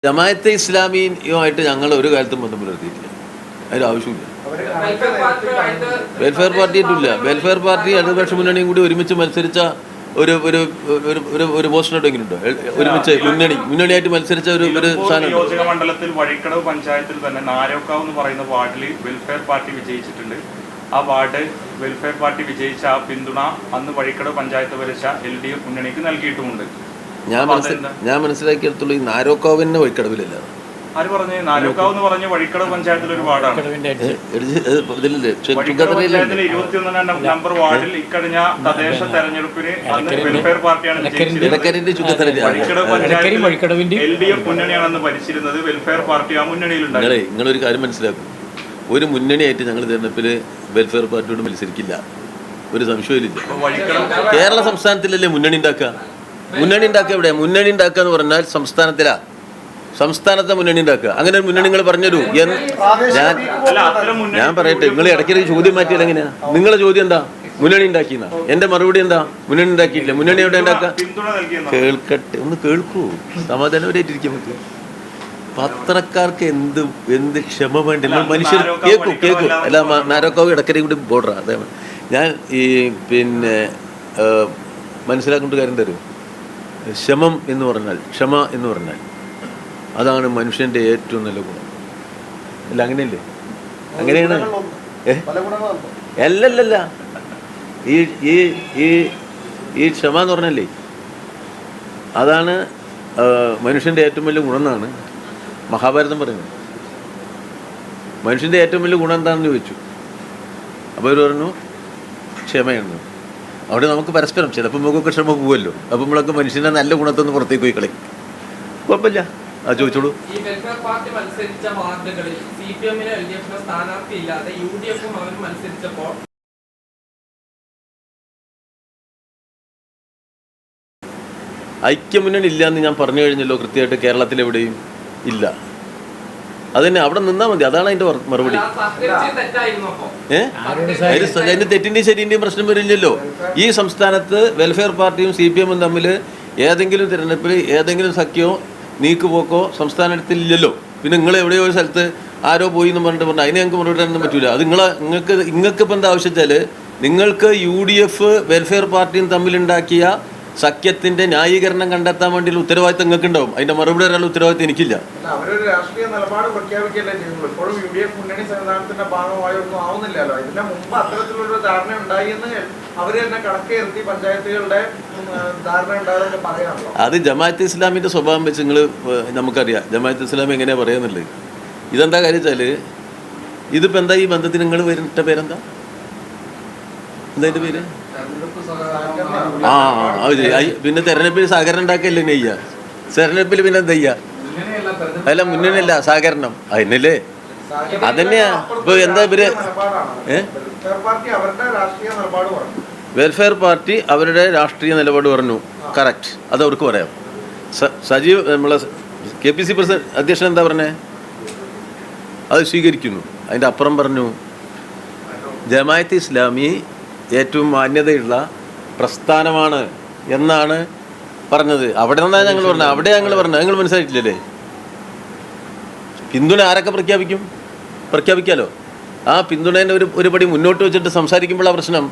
ജമാഅത്തെ ഇസ്ലാമിയുമായിട്ട് ഞങ്ങൾ ഒരു കാലത്തും ബന്ധം പുലർത്തിയിട്ടില്ല. അതിന് ആവശ്യമില്ല. വെൽഫെയർ പാർട്ടിയായിട്ടില്ല. വെൽഫെയർ പാർട്ടി ഇടതുപക്ഷ മുന്നണിയും കൂടി ഒരുമിച്ച് മത്സരിച്ച ഒരു ഒരു ഒരു പോസ്റ്റർ എവിടെയെങ്കിലും ഉണ്ടോ? ഒരുമിച്ച് മുന്നണിയായിട്ട് മത്സരിച്ച ഒരു സാധനം. നിയോജക മണ്ഡലത്തിൽ വഴിക്കടവ് പഞ്ചായത്തിൽ തന്നെ നാരോക്കാവ് എന്ന് പറയുന്ന വാർഡിൽ വെൽഫെയർ പാർട്ടി വിജയിച്ചിട്ടുണ്ട്. ആ വാർഡ് വെൽഫെയർ പാർട്ടി വിജയിച്ച ആ പിന്തുണ അന്ന് വഴിക്കടവ് പഞ്ചായത്ത് ഭരിച്ച LDF മുന്നണിക്ക് നൽകിയിട്ടുമുണ്ട്. ഞാൻ മനസ്സിലാക്കിയെടുത്തുള്ള ഈ നാരോക്കാവിന്റെ വഴിക്കടവിലല്ല. ആര് പറഞ്ഞു? നാരോക്കാവ് എന്ന് പറഞ്ഞ വഴിക്കടവ് പഞ്ചായത്തിലെ ഒരു വാർഡാണ്. പഞ്ചായത്തിലെ 21 നമ്പർ വാർഡിൽ ഇക്കഴിഞ്ഞ തദ്ദേശ തെരഞ്ഞെടുപ്പിന് അന്ന് വെൽഫെയർ പാർട്ടിയാണ് വഴിക്കടവ് പഞ്ചായത്തിൽ LDF മുന്നണിയാണെന്ന് ഭരിച്ചിരുന്നത്. വെൽഫെയർ പാർട്ടി ആ മുന്നണിയിലുണ്ടായി. നിങ്ങളൊരു കാര്യം മനസ്സിലാക്കും. ഒരു മുന്നണിയായിട്ട് ഞങ്ങൾ തെരഞ്ഞെടുപ്പിൽ വെൽഫെയർ പാർട്ടിയോട് മത്സരിക്കില്ല, ഒരു സംശയമില്ല. കേരള സംസ്ഥാനത്തിലല്ലേ മുന്നണി ഉണ്ടാക്കുക? മുന്നണി ഉണ്ടാക്കുക എവിടെ? മുന്നണി ഉണ്ടാക്കുക എന്ന് പറഞ്ഞാൽ സംസ്ഥാനത്തെ മുന്നണി ഉണ്ടാക്കുക. അങ്ങനെ ഒരു മുന്നണി നിങ്ങൾ പറഞ്ഞുതരൂ. ഞാൻ പറയട്ടെ, നിങ്ങൾ ഇടയ്ക്കിടയ്ക്ക് ചോദ്യം മാറ്റിയാൽ എങ്ങനെയാ? നിങ്ങളെ ചോദ്യം എന്താ? മുന്നണി ഉണ്ടാക്കിയെന്നാ. എന്റെ മറുപടി എന്താ? മുന്നണി ഉണ്ടാക്കിയില്ല. മുന്നണി എവിടെ ഉണ്ടാക്കുക? കേൾക്കട്ടെ, ഒന്ന് കേൾക്കൂ, സമാധാനപരമായിട്ടിരിക്കും. നമുക്ക് പത്രക്കാർക്ക് എന്ത് ക്ഷമ വേണ്ടില്ല. മനുഷ്യർ കേൾക്കൂ. അല്ല, നാരോക്കാവ് ഇടക്കരയും കൂടി ബോർഡറാ. അതെ, ഞാൻ ഈ മനസ്സിലാക്കേണ്ട കാര്യം തരും. ക്ഷമ എന്ന് പറഞ്ഞാൽ അതാണ് മനുഷ്യൻ്റെ ഏറ്റവും നല്ല ഗുണം. അല്ല, അങ്ങനെയല്ലേ? അങ്ങനെയാണ്. അല്ലല്ല, ഈ ക്ഷമ എന്ന് പറഞ്ഞല്ലേ, അതാണ് മനുഷ്യൻ്റെ ഏറ്റവും വലിയ ഗുണം എന്നാണ് മഹാഭാരതം പറയുന്നത്. മനുഷ്യൻ്റെ ഏറ്റവും വലിയ ഗുണം എന്താണെന്ന് ചോദിച്ചു. അപ്പോൾ അവർ പറഞ്ഞു ക്ഷമയാണ്. അവിടെ നമുക്ക് പരസ്പരം ചിലപ്പോൾ നമുക്കൊക്കെ ക്ഷമ പോവുമല്ലോ. അപ്പം നമ്മളൊക്കെ മനുഷ്യൻ്റെ നല്ല ഗുണത്തൊന്ന് പുറത്തേക്ക് പോയി കളയും. കുഴപ്പമില്ല, അത് ചോദിച്ചോളൂ. ഈ വെൽഫെയർ പാർട്ടി മത്സരിച്ച വാർഡുകളിൽ CPM-ന് LDF-ന് സ്ഥാനാർത്ഥി ഇല്ലാതെ UDF-ഉം അവർ മത്സരിച്ചപ്പോൾ ഐക്യമുന്നണി ഇല്ല എന്ന് ഞാൻ പറഞ്ഞു കഴിഞ്ഞല്ലോ. കൃത്യമായിട്ട് കേരളത്തിലെവിടെയും ഇല്ല. അതന്നെ, അവിടെ നിന്നാൽ മതി. അതാണ് അതിൻ്റെ മറുപടി. അതിന് തെറ്റിൻ്റെയും ശരിൻ്റെയും പ്രശ്നം വരില്ലല്ലോ. ഈ സംസ്ഥാനത്ത് വെൽഫെയർ പാർട്ടിയും CPM-ഉം തമ്മിൽ ഏതെങ്കിലും തിരഞ്ഞെടുപ്പിൽ ഏതെങ്കിലും സഖ്യമോ നീക്കുപോക്കോ സംസ്ഥാനത്തിലില്ലല്ലോ. പിന്നെ നിങ്ങൾ എവിടെയോ ഒരു സ്ഥലത്ത് ആരോ പോയി എന്ന് പറഞ്ഞിട്ട് അതിന് ഞങ്ങൾക്ക് മറുപടി തരാൻ പറ്റില്ല. അത് നിങ്ങൾക്ക് ഇപ്പം എന്താ ആവശ്യം വെച്ചാൽ, നിങ്ങൾക്ക് UDF വെൽഫെയർ പാർട്ടിയും തമ്മിലുണ്ടാക്കിയ സഖ്യത്തിന്റെ ന്യായീകരണം കണ്ടെത്താൻ വേണ്ടിയുള്ള ഉത്തരവാദിത്തം നിങ്ങൾക്ക് ഉണ്ടാവും. അതിന്റെ മറുപടി വരാനുള്ള ഉത്തരവാദിത്തം എനിക്കില്ല. അവരൊരു രാഷ്ട്രീയ നിലപാട് പ്രഖ്യാപിക്കുകയല്ലേ ചെയ്യുള്ളൂ. ഇപ്പോഴും UDF മുന്നണി സംവിധാനത്തിന്റെ ഭാഗമായൊന്നും ആവുന്നില്ലല്ലോ. ഇതിന്റെ മുമ്പ് അത്തരത്തിലൊരു ധാരണ ഉണ്ടായി എന്ന് അവര് തന്നെ കണക്കേർത്തി പഞ്ചായത്തുകളുടെ ധാരണ ഉണ്ടാകുമെന്ന് പറയാമല്ലോ. അത് ജമാഅത്തെ ഇസ്ലാമിന്റെ സ്വഭാവം വെച്ച് നമുക്കറിയാം ജമാഅത്തെ ഇസ്ലാമി എങ്ങനെയാ പറയാന്നുള്ളത്. ഇതെന്താ കാര്യം വെച്ചാല്, ഇതിപ്പോ എന്താ ഈ ബന്ധത്തിന് നിങ്ങൾ വരുന്ന പേരെന്താ? എന്താ അതിന്റെ പേര്? പിന്നെ തെരഞ്ഞെടുപ്പിൽ സഹകരണം ഉണ്ടാക്കല്ലേ നെയ്യ? തെരഞ്ഞെടുപ്പിൽ പിന്നെ എന്താ ചെയ്യാ? അല്ല, മുന്നണിയല്ല, സഹകരണം. അതിനല്ലേ, അതന്നെയാ. ഇപ്പൊ എന്താ ഇവര് വെൽഫെയർ പാർട്ടി അവരുടെ രാഷ്ട്രീയ നിലപാട് പറഞ്ഞു. കറക്റ്റ്, അത് അവർക്ക് പറയാം. സജീവ് നമ്മളെ KPC അധ്യക്ഷൻ എന്താ പറഞ്ഞേ? അത് സ്വീകരിക്കുന്നു. അതിൻ്റെ അപ്പുറം പറഞ്ഞു ജമാഅത്തെ ഇസ്ലാമി ഏറ്റവും മാന്യതയുള്ള പ്രസ്ഥാനമാണ് എന്നാണ് പറഞ്ഞത്. അവിടെ നിന്നാണ് ഞങ്ങൾ പറഞ്ഞത്. നിങ്ങൾ മനസ്സിലായിട്ടില്ലല്ലേ? പിന്തുണ ആരൊക്കെ പ്രഖ്യാപിക്കാലോ. ആ പിന്തുണേനെ ഒരു പടി മുന്നോട്ട് വെച്ചിട്ട് സംസാരിക്കുമ്പോഴാണ് പ്രശ്നം.